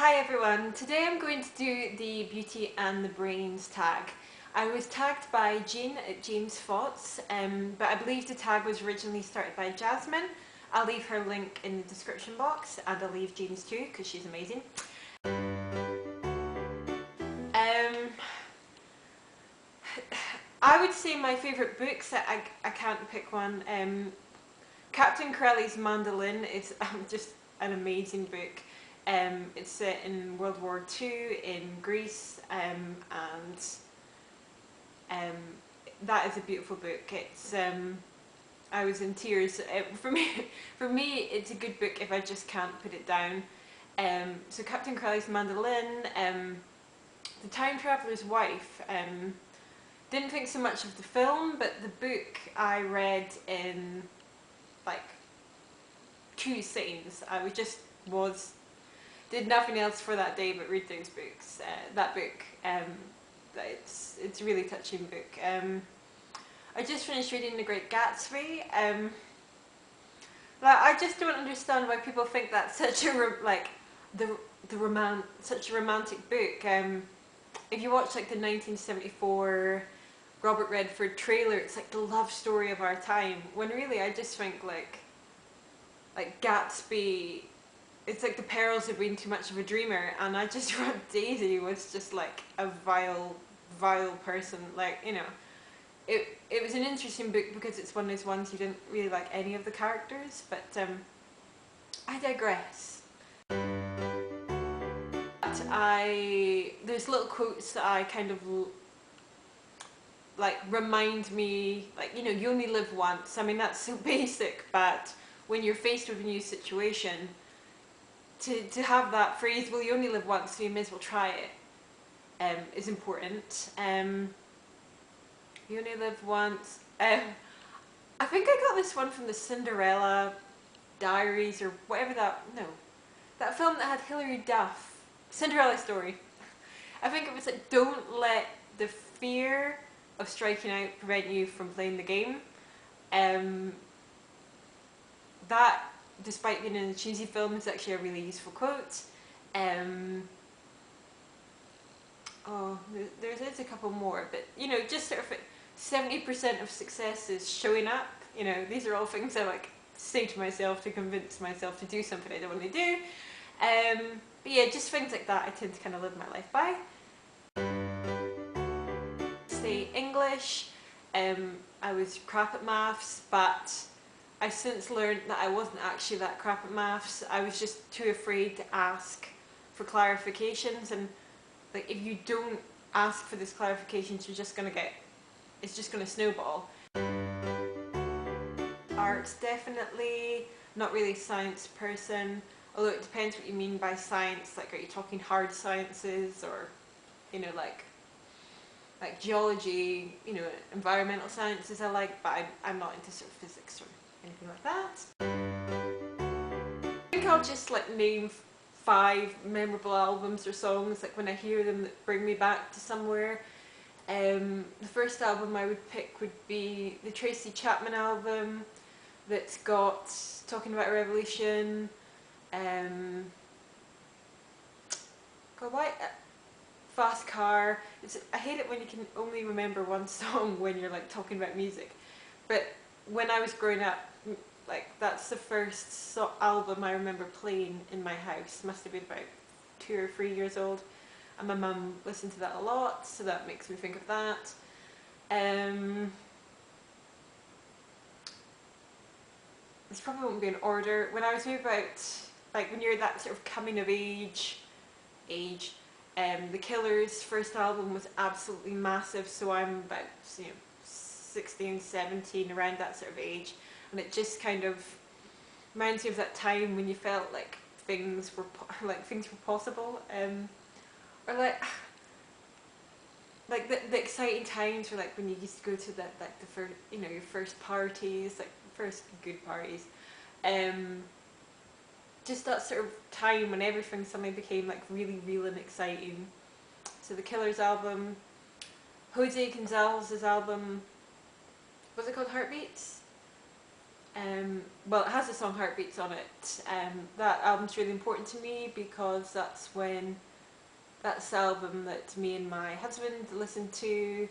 Hi everyone, today I'm going to do the Beauty and the Brains tag. I was tagged by Jean at JeansThoughts, but I believe the tag was originally started by Jasmine. I'll leave her link in the description box, and I'll leave Jean's too because she's amazing. I would say my favourite books, I can't pick one. Captain Corelli's Mandolin is just an amazing book. It's set in World War II in Greece, and that is a beautiful book. It's I was in tears. For me, it's a good book if I just can't put it down. So Captain Corelli's Mandolin, The Time Traveller's Wife. Didn't think so much of the film, but the book I read in like 2 sittings. Did nothing else for that day but read those books. That book, it's a really touching book. I just finished reading The Great Gatsby. I just don't understand why people think that's such a such a romantic book. If you watch like the 1974 Robert Redford trailer, it's like the love story of our time. When really, I just think like Gatsby, it's like the perils of being too much of a dreamer, and I just thought Daisy was just like a vile person. Like, you know, it was an interesting book because it's one of those ones you didn't really like any of the characters, but I digress. There's little quotes that I kind of like remind me, like, you know, you only live once. I mean, that's so basic, but when you're faced with a new situation, to have that phrase, well, you only live once, so you may as well try it, is important. You only live once. I think I got this one from the Cinderella Diaries or whatever that film that had Hilary Duff, Cinderella Story. I think it was like, don't let the fear of striking out prevent you from playing the game. That, despite being in a cheesy film, is actually a really useful quote. There's a couple more, but you know, just sort of 70% of success is showing up. You know, these are all things I like say to myself to convince myself to do something I don't want to do. But yeah, just things like that I tend to kind of live my life by. Say English. I was crap at maths, but I've since learned that I wasn't actually that crap at maths. I was just too afraid to ask for clarifications, and like, if you don't ask for these clarifications, it's just gonna snowball. Arts, definitely. Not really a science person, although it depends what you mean by science. Like, are you talking hard sciences, or, you know, like geology, you know, environmental sciences I like, but I'm not into sort of physics or anything like that. I think I'll just like name 5 memorable albums or songs, like when I hear them, that bring me back to somewhere. The first album I would pick would be the Tracy Chapman album, that's got Talking About a Revolution, Fast Car. I hate it when you can only remember one song when you're like talking about music, but when I was growing up, like, that's the first album I remember playing in my house. Must have been about 2 or 3 years old, and my mum listened to that a lot, so that makes me think of that. This probably won't be in order. When I was maybe about, like, when you're that sort of coming of age, the Killers' first album was absolutely massive, so I'm about, you know, 16, 17, around that sort of age, and it just kind of reminds me of that time when you felt like things were possible, or like the exciting times, or like when you used to go to the first, you know, your first parties, like first good parties, just that sort of time when everything suddenly became like really real and exciting. So the Killers album, Jose Gonzalez's album, was it called Heartbeats? well, it has the song Heartbeats on it. That album's really important to me because that's the album that me and my husband listened to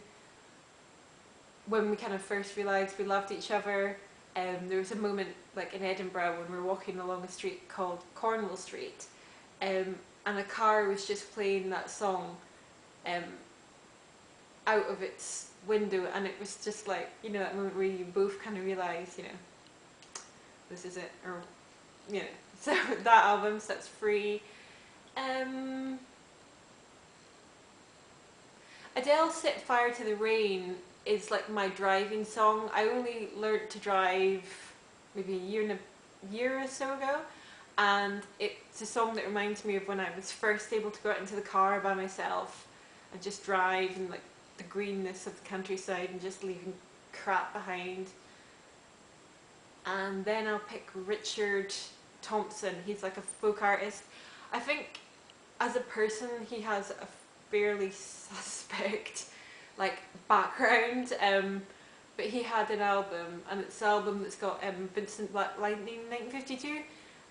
when we kind of first realised we loved each other. There was a moment like in Edinburgh when we were walking along a street called Cornwall Street, and a car was just playing that song out of its window, and it was just like, you know, that moment where you both kind of realise, you know, this is it, or, you know. So that album sets free. Adele's Set Fire to the Rain is like my driving song. I only learnt to drive maybe a year or so ago, and it's a song that reminds me of when I was first able to go out into the car by myself and just drive, and like the greenness of the countryside and just leaving crap behind. And then I'll pick Richard Thompson. He's like a folk artist. I think as a person he has a fairly suspect like background, but he had an album, and it's an album that's got Vincent Black Lightning 1952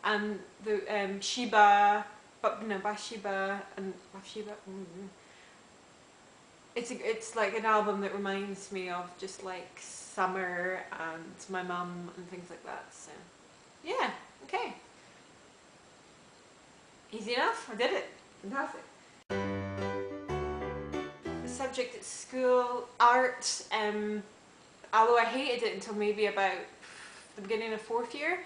and the Sheba, but no, Bathsheba and Bathsheba. It's like an album that reminds me of just like summer and my mum and things like that. So yeah, okay, easy enough. I did it. Fantastic. The subject at school, art. Although I hated it until maybe about the beginning of fourth year,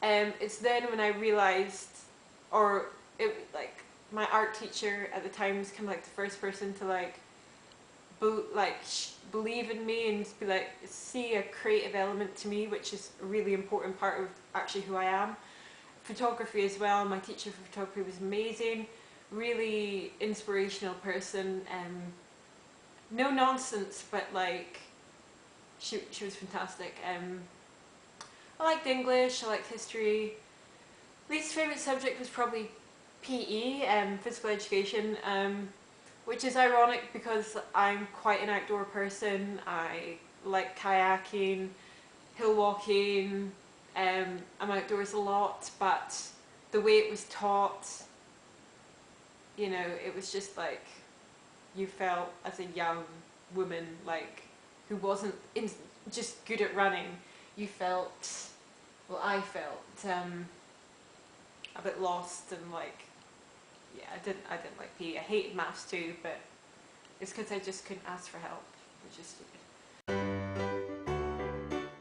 it's then when I realised, or it like my art teacher at the time was kind of like the first person to like believe in me and be like, see a creative element to me, which is a really important part of actually who I am. Photography as well. My teacher for photography was amazing, really inspirational person. No nonsense, but like she was fantastic. I liked English, I liked history. Least favourite subject was probably PE, physical education, which is ironic because I'm quite an outdoor person. I like kayaking, hill walking, I'm outdoors a lot, but the way it was taught, you know, it was just like, you felt as a young woman, like, who wasn't just good at running, you felt, well, I felt a bit lost, and like, yeah, I didn't like PE. I hated maths too, but it's because I just couldn't ask for help, which is stupid.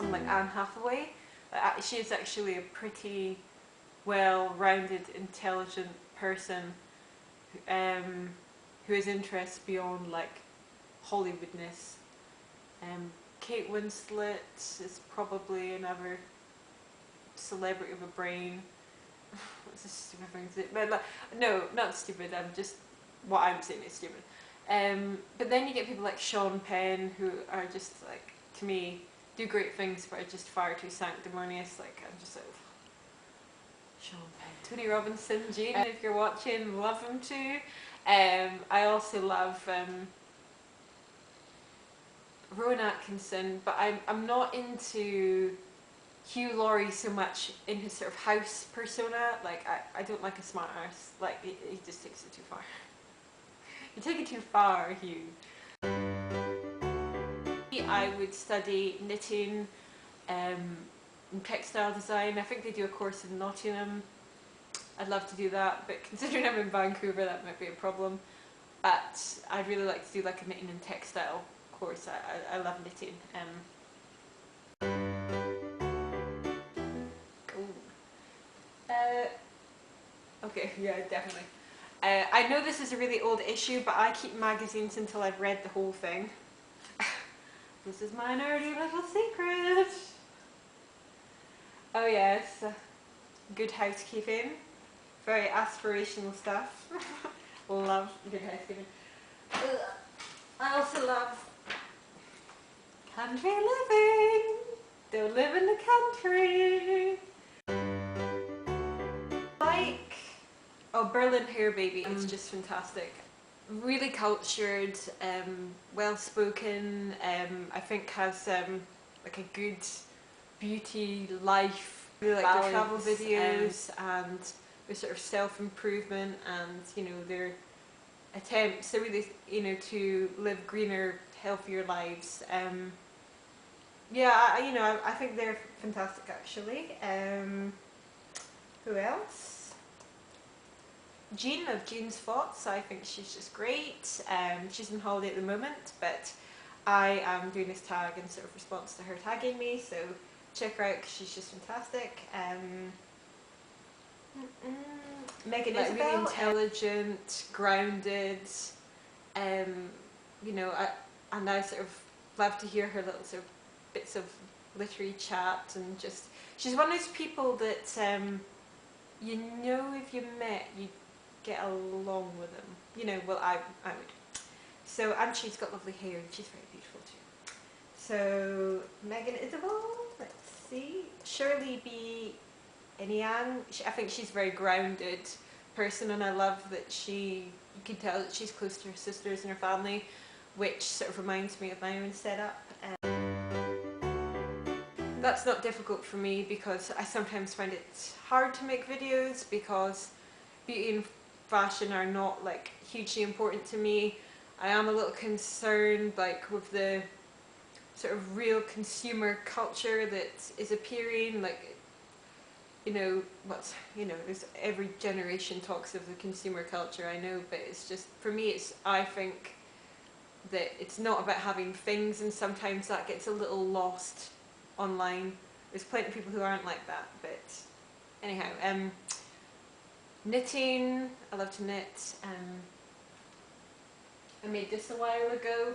I'm like Anne Hathaway. She is actually a pretty well-rounded, intelligent person who has interests beyond like Hollywoodness. Kate Winslet is probably another celebrity of a brain. What's a stupid thing to say? But like, no, not stupid. I'm just, what I'm saying is stupid. But then you get people like Sean Penn, who are just like, to me, do great things, but are just far too sanctimonious. Like, I'm just like, Sean Penn. Tony Robinson, Jane, if you're watching, love him too. I also love Rowan Atkinson, but I'm not into Hugh Laurie so much in his sort of house persona. Like, I don't like a smart ass. Like, he just takes it too far. You take it too far, Hugh. I would study knitting, and textile design. I think they do a course in Nottingham. I'd love to do that, but considering I'm in Vancouver, that might be a problem. But I'd really like to do like a knitting and textile course. I love knitting. Okay, yeah, definitely. I know this is a really old issue, but I keep magazines until I've read the whole thing. This is my nerdy little secret. Oh yes, Good Housekeeping. Very aspirational stuff. Love Good Housekeeping. I also love Country Living. Don't live in the country. Like, oh, Berlin Hair Baby. It's just fantastic. Really cultured, well spoken. I think has like a good beauty, life, really like their travel videos and their sort of self-improvement and, you know, their attempts to really, you know, to live greener, healthier lives. Yeah, I think they're fantastic actually. Who else? Jean of JeansThoughts, I think she's just great. She's on holiday at the moment, but I am doing this tag in sort of response to her tagging me, so check her out because she's just fantastic. Megan like Isabel, really intelligent, grounded. You know, and I sort of love to hear her little sort of bits of literary chat, and just she's one of those people that you know if you met you'd get along with them. You know, well I would. So, and she's got lovely hair and she's very beautiful too. So Megan Isabel, let's see, Shirley B. Inian, I think she's a very grounded person, and I love that you can tell that she's close to her sisters and her family, which sort of reminds me of my own setup. That's not difficult for me because I sometimes find it hard to make videos because beauty and fashion are not like hugely important to me. I am a little concerned like with the sort of real consumer culture that is appearing, like, you know, there's every generation talks of the consumer culture, I know, but it's just, for me, I think that it's not about having things, and sometimes that gets a little lost online. There's plenty of people who aren't like that, but anyhow, knitting, I love to knit. I made this a while ago.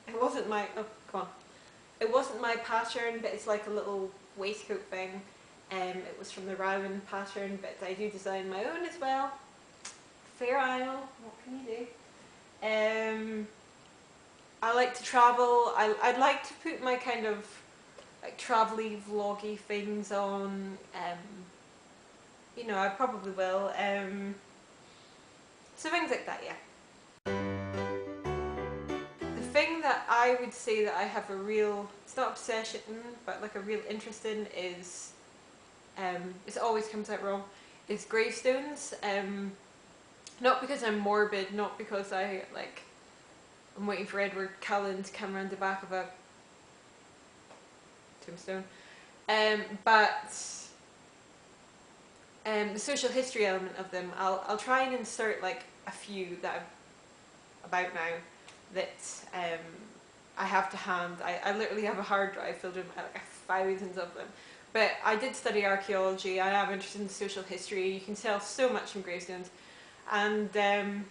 It wasn't my, oh, come on. It wasn't my pattern, but it's like a little waistcoat thing. It was from the Rowan pattern, but I do design my own as well. Fair Isle, what can you do? I like to travel. I'd like to put my kind of like travel-y, vloggy things on. You know, I probably will. So things like that, yeah. The thing that I would say that I have a real, it's not obsession, but like a real interest in is, it always comes out wrong, is gravestones. Not because I'm morbid, not because I'm waiting for Edward Cullen to come around the back of a tombstone, but the social history element of them, I'll try and insert like a few that I'm about now that I have to hand. I literally have a hard drive filled with like thousands of them. But I did study archaeology. I am interested in social history. You can tell so much from gravestones, and I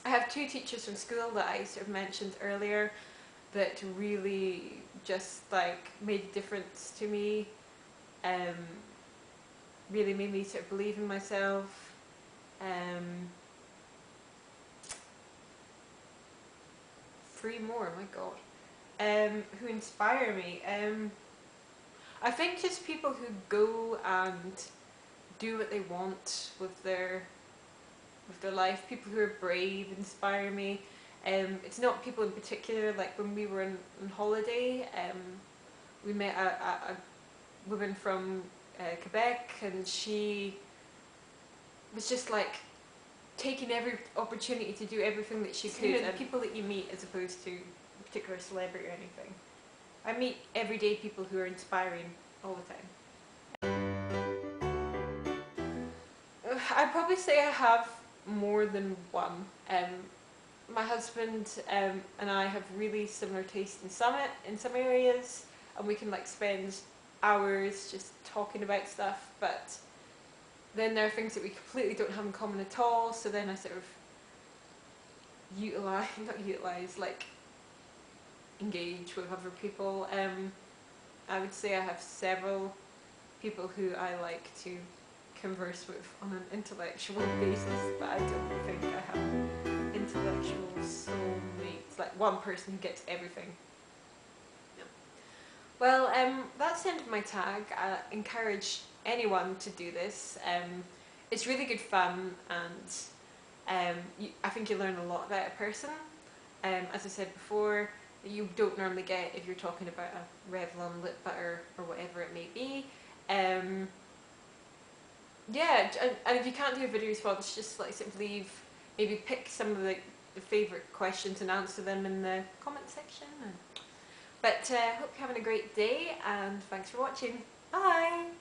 have two teachers from school that I sort of mentioned earlier that really just like made a difference to me. Really made me sort of believe in myself. Three more, my god. Who inspire me. I think just people who go and do what they want with their life. People who are brave inspire me. It's not people in particular. Like when we were on holiday, we met a woman from Quebec, and she was just like taking every opportunity to do everything that she could. You know, the people that you meet as opposed to a particular celebrity or anything. I meet everyday people who are inspiring all the time. I'd probably say I have more than one. My husband and I have really similar taste in some areas, and we can like spend hours just talking about stuff, but then there are things that we completely don't have in common at all, so then I sort of like engage with other people. I would say I have several people who I like to converse with on an intellectual basis, but I don't think I have intellectual soulmates, like one person who gets everything. No. Well, that's the end of my tag. I encourage anyone to do this. It's really good fun, and I think you learn a lot about a person. As I said before, that you don't normally get if you're talking about a Revlon lip butter or whatever it may be. Yeah, and if you can't do a video response, just like simply leave, maybe pick some of the favourite questions and answer them in the comment section. But hope you're having a great day, and thanks for watching. Bye!